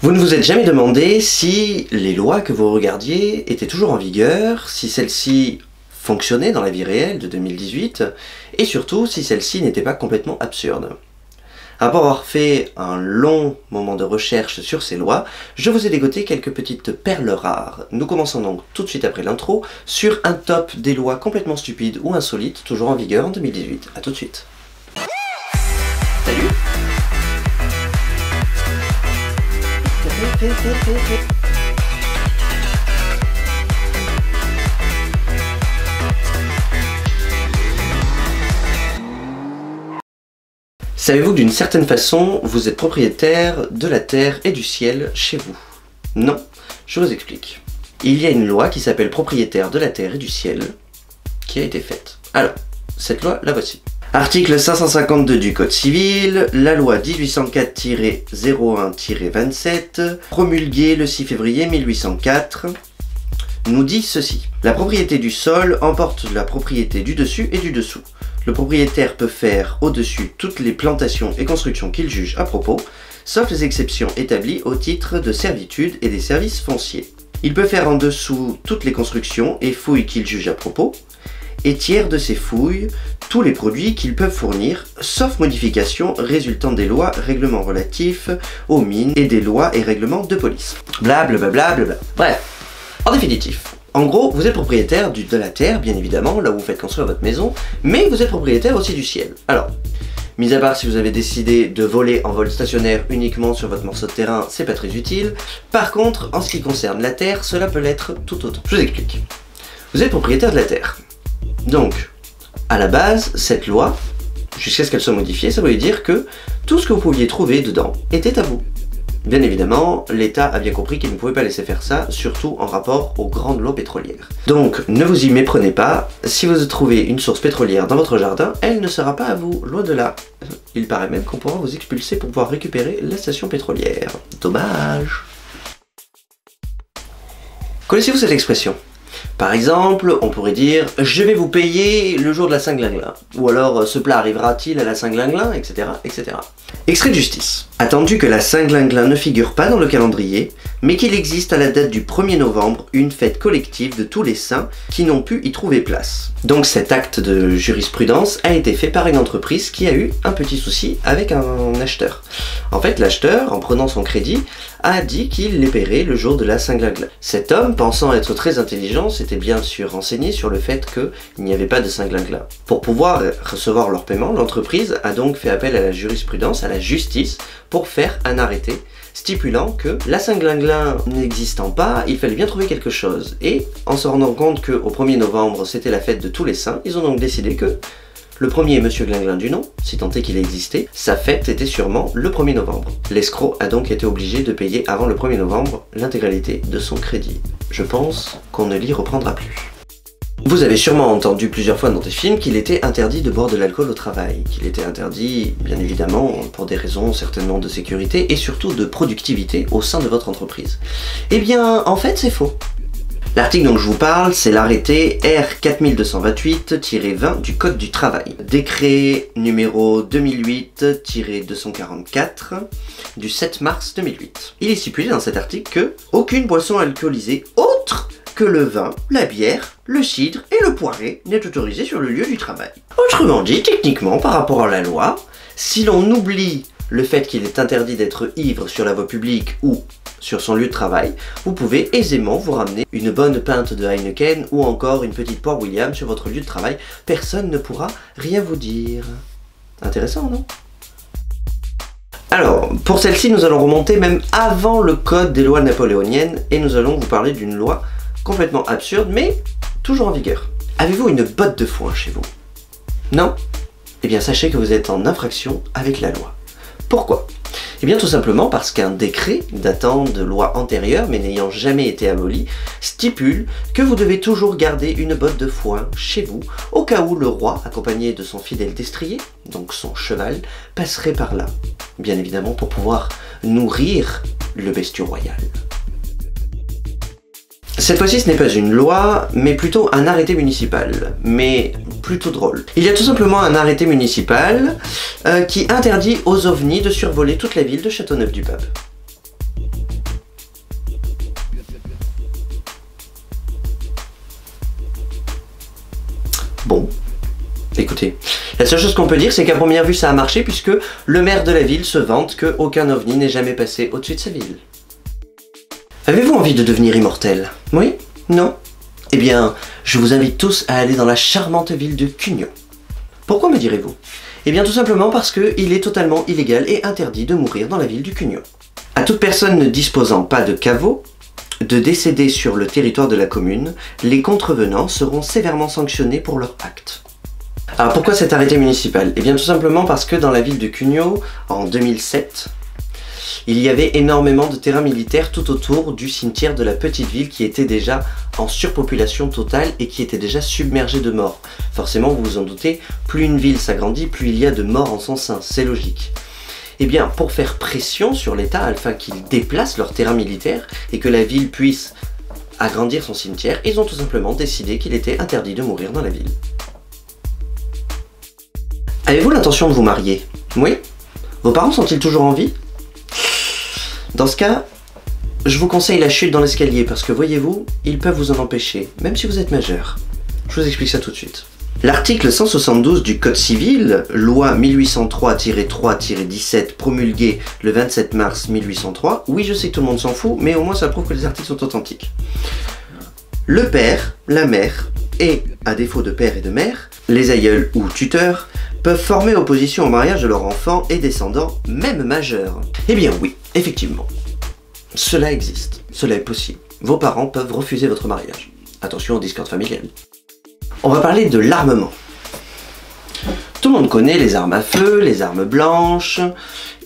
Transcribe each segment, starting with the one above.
Vous ne vous êtes jamais demandé si les lois que vous regardiez étaient toujours en vigueur, si celles-ci fonctionnaient dans la vie réelle de 2018, et surtout si celles-ci n'étaient pas complètement absurdes. Après avoir fait un long moment de recherche sur ces lois, je vous ai dégoté quelques petites perles rares. Nous commençons donc tout de suite après l'intro sur un top des lois complètement stupides ou insolites toujours en vigueur en 2018. A tout de suite. Salut. Savez-vous que d'une certaine façon, vous êtes propriétaire de la terre et du ciel chez vous? Non, je vous explique. Il y a une loi qui s'appelle propriétaire de la terre et du ciel qui a été faite. Alors, cette loi, la voici. Article 552 du Code civil, la loi 1804-01-27, promulguée le 6 février 1804, nous dit ceci. La propriété du sol emporte la propriété du dessus et du dessous. Le propriétaire peut faire au-dessus toutes les plantations et constructions qu'il juge à propos, sauf les exceptions établies au titre de servitude et des services fonciers. Il peut faire en dessous toutes les constructions et fouilles qu'il juge à propos, et tiers de ces fouilles tous les produits qu'ils peuvent fournir, sauf modifications résultant des lois, règlements relatifs aux mines et des lois et règlements de police. Blablabla. Bref, en définitif, en gros, vous êtes propriétaire de la terre, bien évidemment, là où vous faites construire votre maison, mais vous êtes propriétaire aussi du ciel. Alors, mis à part si vous avez décidé de voler en vol stationnaire uniquement sur votre morceau de terrain, c'est pas très utile. Par contre, en ce qui concerne la terre, cela peut l'être tout autant. Je vous explique. Vous êtes propriétaire de la terre. Donc, à la base, cette loi, jusqu'à ce qu'elle soit modifiée, ça voulait dire que tout ce que vous pouviez trouver dedans était à vous. Bien évidemment, l'État a bien compris qu'il ne pouvait pas laisser faire ça, surtout en rapport aux grandes lots pétrolières. Donc, ne vous y méprenez pas, si vous trouvez une source pétrolière dans votre jardin, elle ne sera pas à vous, loin de là. Il paraît même qu'on pourra vous expulser pour pouvoir récupérer la station pétrolière. Dommage. Connaissez-vous cette expression ? Par exemple, on pourrait dire « je vais vous payer le jour de la Saint-Glinglin » ou alors « ce plat arrivera-t-il à la Saint-Glinglin » etc. etc. Extrait de justice. Attendu que la Saint-Glinglin ne figure pas dans le calendrier, mais qu'il existe à la date du 1er novembre une fête collective de tous les saints qui n'ont pu y trouver place. Donc cet acte de jurisprudence a été fait par une entreprise qui a eu un petit souci avec un acheteur. En fait, l'acheteur, en prenant son crédit, a dit qu'il les paierait le jour de la Saint-Glinglin. Cet homme, pensant être très intelligent, s'était bien sûr renseigné sur le fait qu'il n'y avait pas de Saint-Glinglin. Pour pouvoir recevoir leur paiement, l'entreprise a donc fait appel à la jurisprudence, à la justice, pour faire un arrêté stipulant que la Saint-Glinglin n'existant pas, il fallait bien trouver quelque chose. Et en se rendant compte qu'au 1er novembre, c'était la fête de tous les saints, ils ont donc décidé que le premier Monsieur Glinglin du nom, si tant est qu'il existait, sa fête était sûrement le 1er novembre. L'escroc a donc été obligé de payer avant le 1er novembre l'intégralité de son crédit. Je pense qu'on ne l'y reprendra plus. Vous avez sûrement entendu plusieurs fois dans des films qu'il était interdit de boire de l'alcool au travail, qu'il était interdit, bien évidemment, pour des raisons certainement de sécurité et surtout de productivité au sein de votre entreprise. Eh bien, en fait, c'est faux. L'article dont je vous parle, c'est l'arrêté R4228-20 du Code du travail. Décret numéro 2008-244 du 7 mars 2008. Il est stipulé dans cet article que aucune boisson alcoolisée autre que le vin, la bière, le cidre et le poiré n'est autorisé sur le lieu du travail. Autrement dit, techniquement, par rapport à la loi, si l'on oublie le fait qu'il est interdit d'être ivre sur la voie publique ou sur son lieu de travail, vous pouvez aisément vous ramener une bonne pinte de Heineken ou encore une petite Port William sur votre lieu de travail. Personne ne pourra rien vous dire. Intéressant, non ? Alors, pour celle-ci, nous allons remonter même avant le code des lois napoléoniennes et nous allons vous parler d'une loi complètement absurde, mais toujours en vigueur. Avez-vous une botte de foin chez vous? Non? Eh bien, sachez que vous êtes en infraction avec la loi. Pourquoi? Eh bien, tout simplement parce qu'un décret datant de lois antérieures, mais n'ayant jamais été aboli, stipule que vous devez toujours garder une botte de foin chez vous, au cas où le roi, accompagné de son fidèle destrier, donc son cheval, passerait par là. Bien évidemment, pour pouvoir nourrir le bestiau royal. Cette fois-ci, ce n'est pas une loi, mais plutôt un arrêté municipal, mais plutôt drôle. Il y a tout simplement un arrêté municipal qui interdit aux ovnis de survoler toute la ville de Châteauneuf-du-Pape. Écoutez, la seule chose qu'on peut dire, c'est qu'à première vue, ça a marché puisque le maire de la ville se vante qu'aucun ovni n'est jamais passé au-dessus de sa ville. Avez-vous envie de devenir immortel? Oui? Non? Eh bien, je vous invite tous à aller dans la charmante ville de Cugno. Pourquoi me direz-vous? Eh bien tout simplement parce qu'il est totalement illégal et interdit de mourir dans la ville du Cugno. À toute personne ne disposant pas de caveau, de décéder sur le territoire de la commune, les contrevenants seront sévèrement sanctionnés pour leur acte. Alors pourquoi cet arrêté municipal? Eh bien tout simplement parce que dans la ville de Cugno, en 2007, il y avait énormément de terrains militaires tout autour du cimetière de la petite ville qui était déjà en surpopulation totale et qui était déjà submergée de morts. Forcément, vous vous en doutez, plus une ville s'agrandit, plus il y a de morts en son sein, c'est logique. Eh bien, pour faire pression sur l'État afin qu'il déplace leurs terrains militaires et que la ville puisse agrandir son cimetière, ils ont tout simplement décidé qu'il était interdit de mourir dans la ville. Avez-vous l'intention de vous marier? Oui? Vos parents sont-ils toujours en vie? Dans ce cas, je vous conseille la chute dans l'escalier parce que voyez-vous, ils peuvent vous en empêcher, même si vous êtes majeur. Je vous explique ça tout de suite. L'article 172 du Code civil, loi 1803-3-17 promulguée le 27 mars 1803, oui je sais que tout le monde s'en fout, mais au moins ça prouve que les articles sont authentiques. Le père, la mère et, à défaut de père et de mère, les aïeuls ou tuteurs peuvent former opposition au mariage de leur enfant et descendants, même majeurs. Eh bien oui, effectivement, cela existe, cela est possible. Vos parents peuvent refuser votre mariage. Attention aux discordes familiales. On va parler de l'armement. Tout le monde connaît les armes à feu, les armes blanches,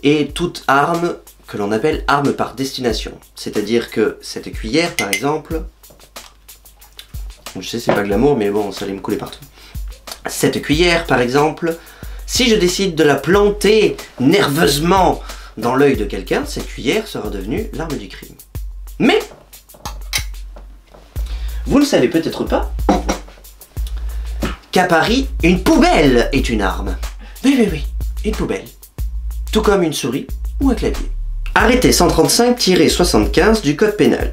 et toute arme que l'on appelle arme par destination. C'est-à-dire que cette cuillère, par exemple, je sais c'est pas glamour, mais bon, ça allait me couler partout. Cette cuillère, par exemple, si je décide de la planter nerveusement dans l'œil de quelqu'un, cette cuillère sera devenue l'arme du crime. Mais, vous ne savez peut-être pas qu'à Paris, une poubelle est une arme. Oui, une poubelle. Tout comme une souris ou un clavier. Arrêté 135-75 du Code pénal.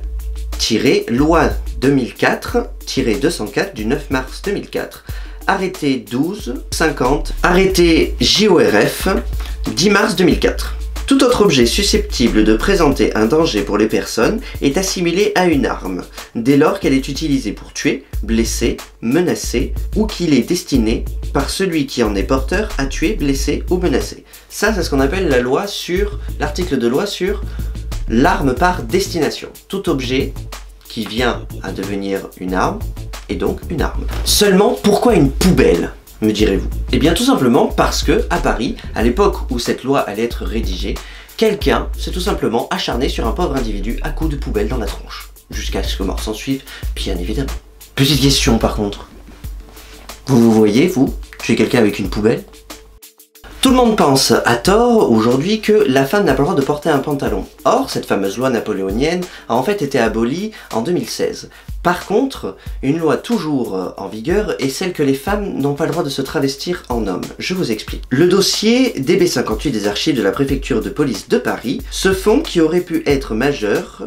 Loi 2004-204 du 9 mars 2004. Arrêté 12-50. Arrêté JORF 10 mars 2004. Tout autre objet susceptible de présenter un danger pour les personnes est assimilé à une arme, dès lors qu'elle est utilisée pour tuer, blesser, menacer, ou qu'il est destiné par celui qui en est porteur à tuer, blesser ou menacer. Ça, c'est ce qu'on appelle la loi sur, l'article de loi sur l'arme par destination. Tout objet qui vient à devenir une arme est donc une arme. Seulement, pourquoi une poubelle ? Me direz-vous? Eh bien tout simplement parce que, à Paris, à l'époque où cette loi allait être rédigée, quelqu'un s'est tout simplement acharné sur un pauvre individu à coups de poubelle dans la tronche. Jusqu'à ce que mort s'en suive, bien évidemment. Petite question par contre. Vous voyez, vous, tuer quelqu'un avec une poubelle? Tout le monde pense, à tort, aujourd'hui, que la femme n'a pas le droit de porter un pantalon. Or, cette fameuse loi napoléonienne a en fait été abolie en 2016. Par contre, une loi toujours en vigueur est celle que les femmes n'ont pas le droit de se travestir en homme. Je vous explique. Le dossier DB58 des archives de la préfecture de police de Paris se fond qui aurait pu être majeur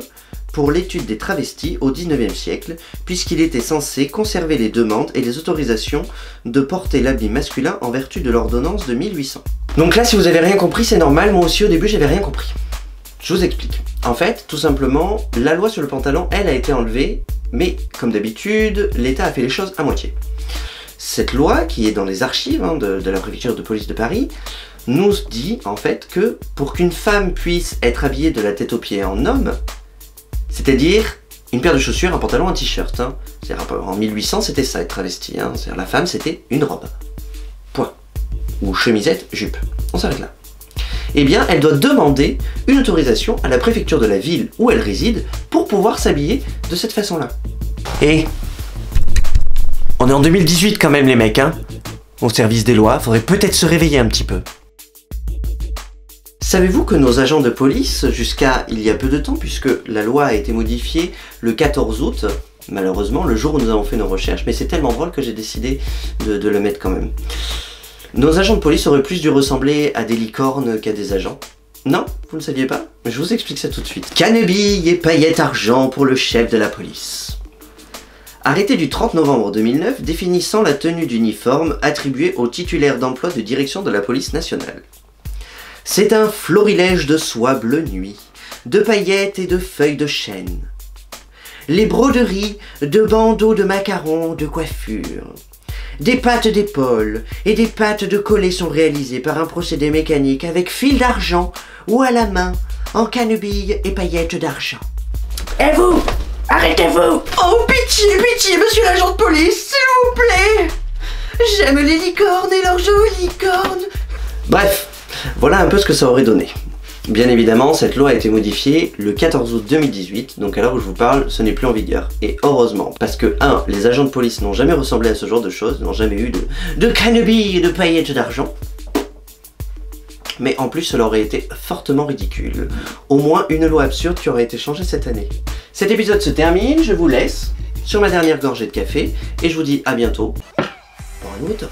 pour l'étude des travestis au XIXe siècle, puisqu'il était censé conserver les demandes et les autorisations de porter l'habit masculin en vertu de l'ordonnance de 1800. Donc là, si vous avez rien compris, c'est normal, moi aussi au début j'avais rien compris. Je vous explique. En fait, tout simplement, la loi sur le pantalon, elle a été enlevée, mais comme d'habitude, l'État a fait les choses à moitié. Cette loi, qui est dans les archives de la préfecture de police de Paris, nous dit en fait que pour qu'une femme puisse être habillée de la tête aux pieds en homme, c'est-à-dire une paire de chaussures, un pantalon, un t-shirt. En 1800, c'était ça, être travesti. C'est-à-dire la femme, c'était une robe. Point. Ou chemisette, jupe. On s'arrête là. Eh bien, elle doit demander une autorisation à la préfecture de la ville où elle réside pour pouvoir s'habiller de cette façon-là. Et on est en 2018 quand même, les mecs, au service des lois, faudrait peut-être se réveiller un petit peu. Savez-vous que nos agents de police, jusqu'à il y a peu de temps, puisque la loi a été modifiée le 14 août, malheureusement, le jour où nous avons fait nos recherches, mais c'est tellement drôle que j'ai décidé de le mettre quand même. Nos agents de police auraient plus dû ressembler à des licornes qu'à des agents. Non, vous ne saviez pas? Je vous explique ça tout de suite. Cannebilles et paillettes argent pour le chef de la police. Arrêté du 30 novembre 2009 définissant la tenue d'uniforme attribuée aux titulaires d'emploi de direction de la police nationale. C'est un florilège de soie bleu nuit, de paillettes et de feuilles de chêne. Les broderies de bandeaux de macarons de coiffure. Des pattes d'épaule et des pattes de collet sont réalisées par un procédé mécanique avec fil d'argent ou à la main en cannebilles et paillettes d'argent. Et vous? Arrêtez-vous! Oh, pitié, pitié, monsieur l'agent de police, s'il vous plaît! J'aime les licornes et leurs jolies cornes. Bref, voilà un peu ce que ça aurait donné. Bien évidemment, cette loi a été modifiée le 14 août 2018, donc à l'heure où je vous parle, ce n'est plus en vigueur. Et heureusement, parce que 1. Les agents de police n'ont jamais ressemblé à ce genre de choses, n'ont jamais eu de cannebilles et de paillettes d'argent. Mais en plus, cela aurait été fortement ridicule. Au moins une loi absurde qui aurait été changée cette année. Cet épisode se termine, je vous laisse sur ma dernière gorgée de café, et je vous dis à bientôt pour un nouveau top.